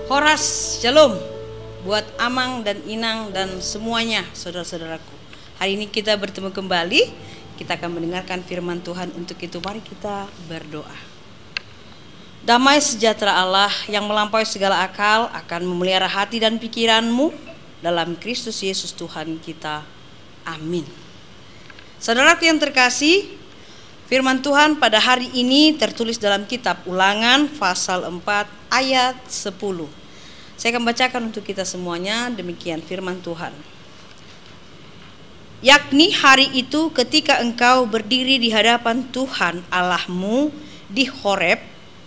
Horas, Shalom buat Amang dan Inang dan semuanya saudara-saudaraku. Hari ini kita bertemu kembali. Kita akan mendengarkan firman Tuhan. Untuk itu mari kita berdoa. Damai sejahtera Allah yang melampaui segala akal akan memelihara hati dan pikiranmu dalam Kristus Yesus Tuhan kita. Amin. Saudaraku yang terkasih, firman Tuhan pada hari ini tertulis dalam kitab Ulangan pasal 4 ayat 10. Saya akan bacakan untuk kita semuanya. Demikian firman Tuhan. Yakni hari itu ketika engkau berdiri di hadapan Tuhan Allahmu di Horeb,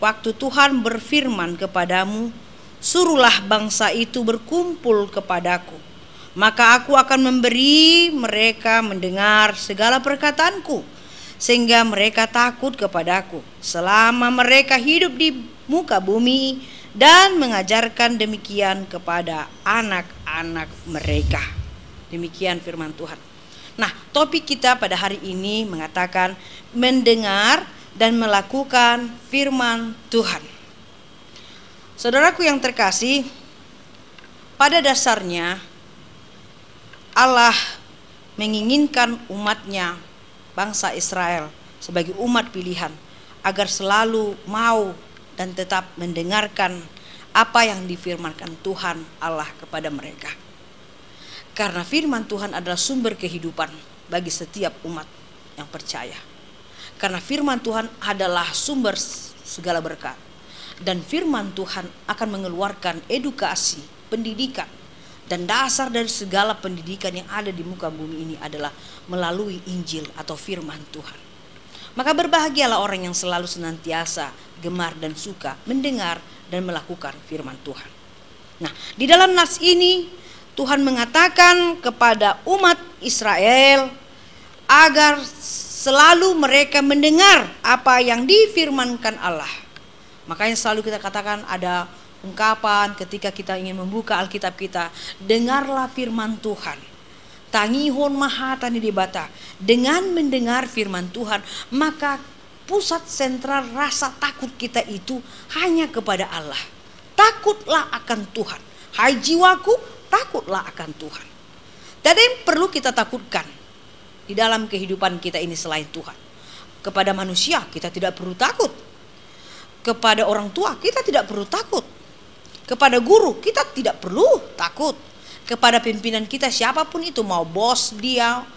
waktu Tuhan berfirman kepadamu, suruhlah bangsa itu berkumpul kepadaku, maka aku akan memberi mereka mendengar segala perkataanku, sehingga mereka takut kepadaku selama mereka hidup di muka bumi, dan mengajarkan demikian kepada anak-anak mereka. Demikian firman Tuhan. Nah, topik kita pada hari ini mengatakan mendengar dan melakukan firman Tuhan. Saudaraku yang terkasih, pada dasarnya Allah menginginkan umatnya, bangsa Israel sebagai umat pilihan, agar selalu mau dan tetap mendengarkan apa yang difirmankan Tuhan Allah kepada mereka. Karena firman Tuhan adalah sumber kehidupan bagi setiap umat yang percaya. Karena firman Tuhan adalah sumber segala berkat. Dan firman Tuhan akan mengeluarkan edukasi, pendidikan, dan dasar dari segala pendidikan yang ada di muka bumi ini adalah melalui Injil atau firman Tuhan. Maka berbahagialah orang yang selalu senantiasa gemar dan suka mendengar dan melakukan firman Tuhan. Nah, di dalam nas ini Tuhan mengatakan kepada umat Israel agar selalu mereka mendengar apa yang difirmankan Allah. Makanya selalu kita katakan ada ungkapan ketika kita ingin membuka Alkitab kita, dengarlah firman Tuhan. Tangihon mahatani dibata. Dengan mendengar firman Tuhan, maka pusat sentral rasa takut kita itu hanya kepada Allah. Takutlah akan Tuhan. Hai jiwaku, takutlah akan Tuhan. Tidak ada yang perlu kita takutkan di dalam kehidupan kita ini selain Tuhan. Kepada manusia kita tidak perlu takut. Kepada orang tua kita tidak perlu takut. Kepada guru kita tidak perlu takut. Kepada pimpinan kita siapapun itu, mau bos dia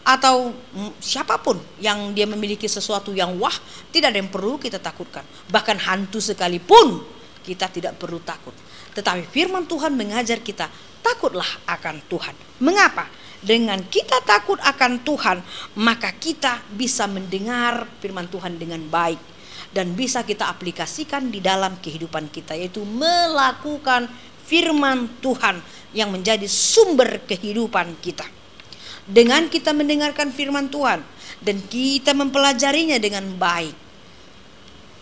atau siapapun yang dia memiliki sesuatu yang wah, tidak ada yang perlu kita takutkan. Bahkan hantu sekalipun kita tidak perlu takut. Tetapi firman Tuhan mengajar kita takutlah akan Tuhan. Mengapa? Dengan kita takut akan Tuhan, maka kita bisa mendengar firman Tuhan dengan baik dan bisa kita aplikasikan di dalam kehidupan kita, yaitu melakukan firman Tuhan yang menjadi sumber kehidupan kita. Dengan kita mendengarkan firman Tuhan dan kita mempelajarinya dengan baik,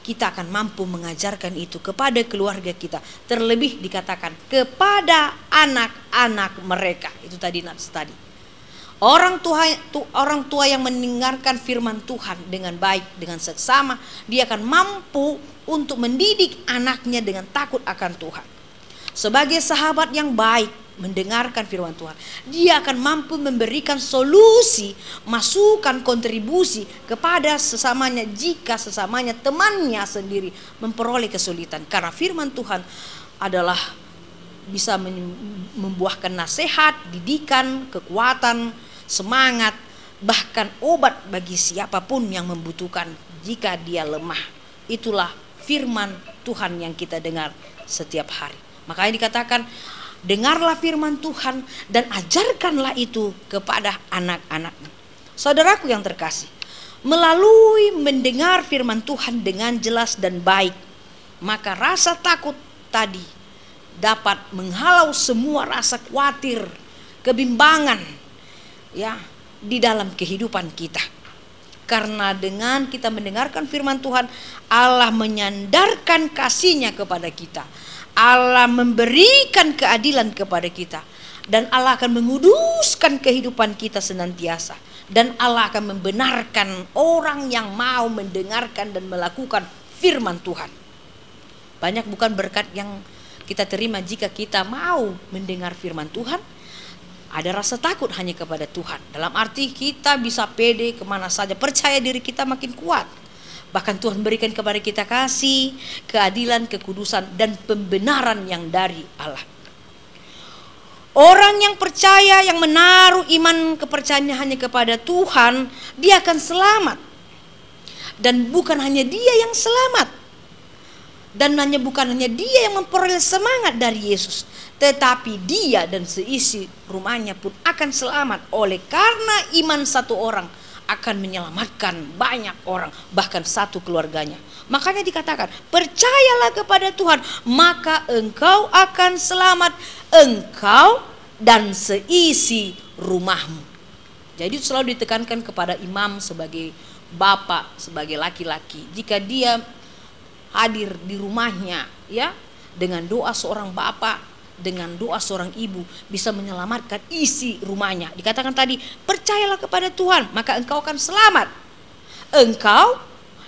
kita akan mampu mengajarkan itu kepada keluarga kita. Terlebih dikatakan kepada anak-anak mereka. Itu tadi nats tadi. Orang tua yang mendengarkan firman Tuhan dengan baik, dengan seksama, dia akan mampu untuk mendidik anaknya dengan takut akan Tuhan. Sebagai sahabat yang baik mendengarkan firman Tuhan, dia akan mampu memberikan solusi, masukan, kontribusi kepada sesamanya jika sesamanya temannya sendiri memperoleh kesulitan. Karena firman Tuhan adalah bisa membuahkan nasihat, didikan, kekuatan, semangat, bahkan obat bagi siapapun yang membutuhkan jika dia lemah. Itulah firman Tuhan yang kita dengar setiap hari. Makanya dikatakan, dengarlah firman Tuhan dan ajarkanlah itu kepada anak-anakmu. Saudaraku yang terkasih, melalui mendengar firman Tuhan dengan jelas dan baik, maka rasa takut tadi dapat menghalau semua rasa khawatir, kebimbangan ya di dalam kehidupan kita. Karena dengan kita mendengarkan firman Tuhan, Allah menyandarkan kasih-Nya kepada kita. Allah memberikan keadilan kepada kita. Dan Allah akan menguduskan kehidupan kita senantiasa. Dan Allah akan membenarkan orang yang mau mendengarkan dan melakukan firman Tuhan. Banyak bukan berkat yang kita terima jika kita mau mendengar firman Tuhan. Ada rasa takut hanya kepada Tuhan. Dalam arti kita bisa pede kemana saja, percaya diri kita makin kuat. Bahkan Tuhan berikan kepada kita kasih, keadilan, kekudusan, dan pembenaran yang dari Allah. Orang yang percaya, yang menaruh iman kepercayaannya hanya kepada Tuhan, dia akan selamat. Dan bukan hanya dia yang selamat, dan bukan hanya dia yang memperoleh semangat dari Yesus, tetapi dia dan seisi rumahnya pun akan selamat. Oleh karena iman satu orang akan menyelamatkan banyak orang, bahkan satu keluarganya. Makanya dikatakan, percayalah kepada Tuhan, maka engkau akan selamat, engkau dan seisi rumahmu. Jadi selalu ditekankan kepada imam sebagai bapak, sebagai laki-laki, jika dia hadir di rumahnya, ya, dengan doa seorang bapak, dengan doa seorang ibu, bisa menyelamatkan isi rumahnya. Dikatakan tadi, percayalah kepada Tuhan, maka engkau akan selamat, engkau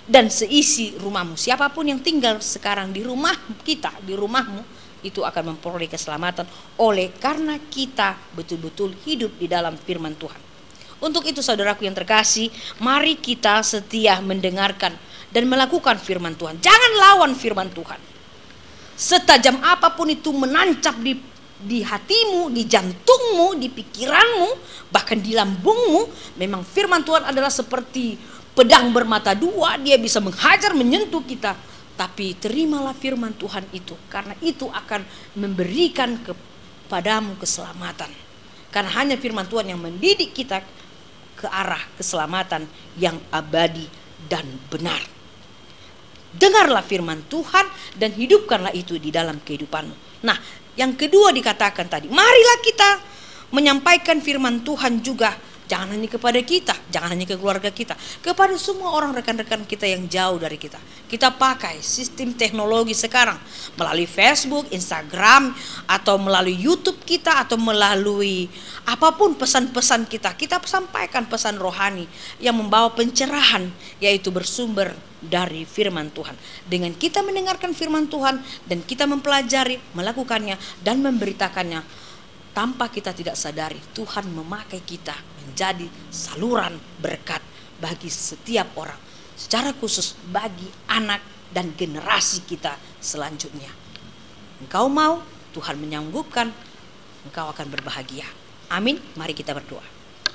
dan seisi rumahmu. Siapapun yang tinggal sekarang di rumah kita, di rumahmu, itu akan memperoleh keselamatan oleh karena kita betul-betul hidup di dalam firman Tuhan. Untuk itu saudaraku yang terkasih, mari kita setia mendengarkan dan melakukan firman Tuhan. Jangan lawan firman Tuhan. Setajam apapun itu menancap di hatimu, di jantungmu, di pikiranmu, bahkan di lambungmu, memang firman Tuhan adalah seperti pedang bermata dua. Dia bisa menghajar, menyentuh kita. Tapi terimalah firman Tuhan itu, karena itu akan memberikan kepadamu keselamatan. Karena hanya firman Tuhan yang mendidik kita ke arah keselamatan yang abadi dan benar. Dengarlah firman Tuhan dan hidupkanlah itu di dalam kehidupanmu. Nah, yang kedua dikatakan tadi, marilah kita menyampaikan firman Tuhan juga. Jangan hanya kepada kita, jangan hanya ke keluarga kita, kepada semua orang rekan-rekan kita yang jauh dari kita. Kita pakai sistem teknologi sekarang melalui Facebook, Instagram, atau melalui YouTube kita, atau melalui apapun pesan-pesan kita. Kita sampaikan pesan rohani yang membawa pencerahan, yaitu bersumber dari firman Tuhan. Dengan kita mendengarkan firman Tuhan dan kita mempelajari, melakukannya dan memberitakannya, tanpa kita tidak sadari, Tuhan memakai kita menjadi saluran berkat bagi setiap orang, secara khusus bagi anak dan generasi kita selanjutnya. Engkau mau, Tuhan menyanggupkan, engkau akan berbahagia. Amin. Mari kita berdoa.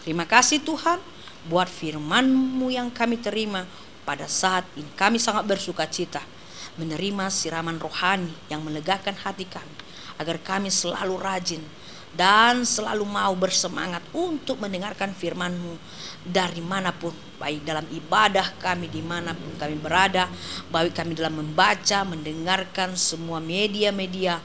Terima kasih Tuhan buat firman-Mu yang kami terima pada saat ini. Kami sangat bersuka cita menerima siraman rohani yang melegakan hati kami, agar kami selalu rajin dan selalu mau bersemangat untuk mendengarkan firman-Mu dari manapun, baik dalam ibadah kami dimanapun kami berada, baik kami dalam membaca, mendengarkan semua media-media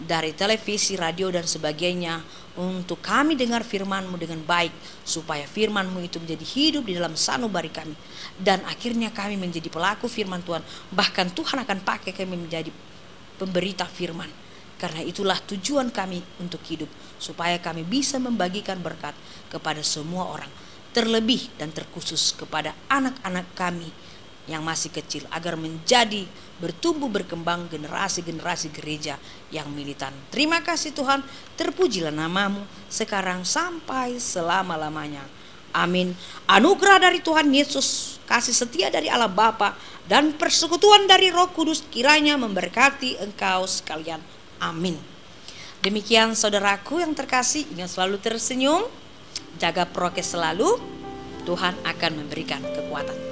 dari televisi, radio dan sebagainya, untuk kami dengar firman-Mu dengan baik, supaya firman-Mu itu menjadi hidup di dalam sanubari kami, dan akhirnya kami menjadi pelaku firman Tuhan. Bahkan Tuhan akan pakai kami menjadi pemberita firman. Karena itulah tujuan kami untuk hidup, supaya kami bisa membagikan berkat kepada semua orang, terlebih dan terkhusus kepada anak-anak kami yang masih kecil, agar menjadi bertumbuh berkembang generasi-generasi gereja yang militan. Terima kasih Tuhan, terpujilah nama-Mu sekarang sampai selama-lamanya. Amin. Anugerah dari Tuhan Yesus, kasih setia dari Allah Bapa, dan persekutuan dari Roh Kudus kiranya memberkati engkau sekalian. Amin. Demikian saudaraku yang terkasih, ingat selalu tersenyum, jaga prokes selalu, Tuhan akan memberikan kekuatan.